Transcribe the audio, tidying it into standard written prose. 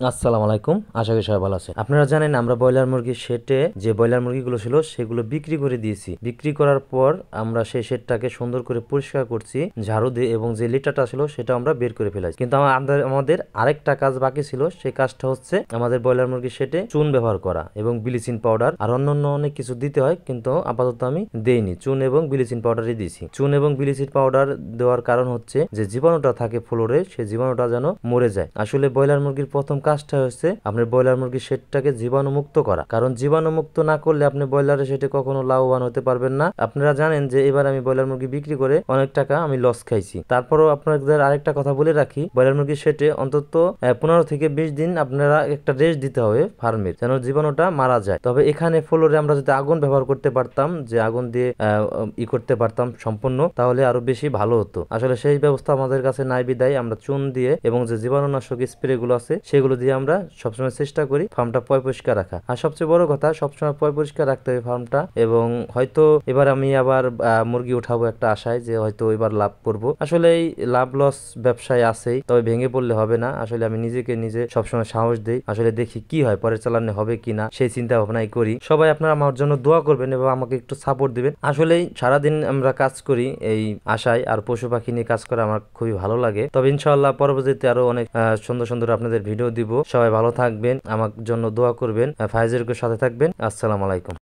আসসালামু আলাইকুম, আশা করি সবাই ভালো আছে। আপনারা জানেন আমরা ব্রয়লার মুরগির শেডে যে ব্রয়লার মুরগিগুলো ছিল সেগুলো বিক্রি করে দিয়েছি। বিক্রি করার পর আমরা সেই শেডটাকে সুন্দর করে পরিষ্কার করছি ঝাড়ু দিয়ে, এবং যে লিটারটা ছিল সেটা আমরা বের করে ফেলেছি। কিন্তু আমাদের আরেকটা কাজ বাকি ছিল, সেই কাজটা হচ্ছে আমাদের ব্রয়লার মুরগির শেডে চুন ব্যবহার করা এবং ব্লিচিং পাউডার আর অন্যান্য অনেক কিছু দিতে হয়, কিন্তু আপাতত আমি দেইনি। চুন এবং ব্লিচিং পাউডারই দিয়েছি। চুন এবং ব্লিচিং পাউডার দেওয়ার কারণ হচ্ছে যে জীবাণুটা থাকে ফ্লোরে, সেই জীবাণুটা যেন মরে যায়। আসলে ব্রয়লার মুরগির প্রথম কাজটা হচ্ছে আপনার ব্রয়লার মুরগির শেডটাকে জীবাণুমুক্ত করা, কারণ জীবাণুমুক্ত না করলে আপনি ব্রয়লারের শেডে কখনো লাভবান হতে পারবেন না। আপনারা জানেন যে এবার আমি ব্রয়লার মুরগি বিক্রি করে অনেক টাকা আমি লস খাইছি। তারপরও আপনাদের আরেকটা কথা বলে রাখি, ব্রয়লার মুরগির শেডে অন্তত 15 থেকে 20 দিন আপনারা একটা রেস্ট দিতে হবে ফার্মের, যেন জীবাণুটা মারা যায়। তবে এখানে ফ্লোরে আমরা যদি আগুন ব্যবহার করতে পারতাম, যে আগুন দিয়ে করতে পারতাম সম্পূর্ণ, তাহলে আরো বেশি ভালো হতো। আসলে সেই ব্যবস্থা আমাদের কাছে নাই বিদায় আমরা চুন দিয়ে এবং যে জীবাণুনাশক স্প্রে গুলো আছে সেগুলো দিয়ে আমরা সবসময় চেষ্টা করি ফার্মটা পরিষ্কার রাখা। আর সবচেয়ে বড় কথা, সবসময় পরিষ্কার রাখতে হবে ফার্মটা। এবং হয়তো এবার আমি আবার মুরগি উঠাবো একটা আশায়, যে হয়তো এবার লাভ করব। আসলে এই লাভ লস ব্যবসায় আছেই, তবে ভেঙে পড়লে হবে না। আসলে আমি নিজেকে নিজে সবসময় সাহস দেই, আসলে দেখি কি হয়, পরে চালানো হবে কিনা সেই চিন্তা ভাবনাই করি। সবাই আপনারা আমার জন্য দোয়া করবেন এবং আমাকে একটু সাপোর্ট দিবেন। আসলেই সারাদিন আমরা কাজ করি এই আশায়, আর পশু পাখি নিয়ে কাজ করা আমার খুবই ভালো লাগে। তবে ইনশাআল্লাহ পরবর্তীতে আরো অনেক সুন্দর সুন্দর আপনাদের ভিডিও দিব। সবাই ভালো থাকবেন, আমার জন্য দোয়া করবেন, ফাইজের সাথে থাকবেন। আসসালামু আলাইকুম।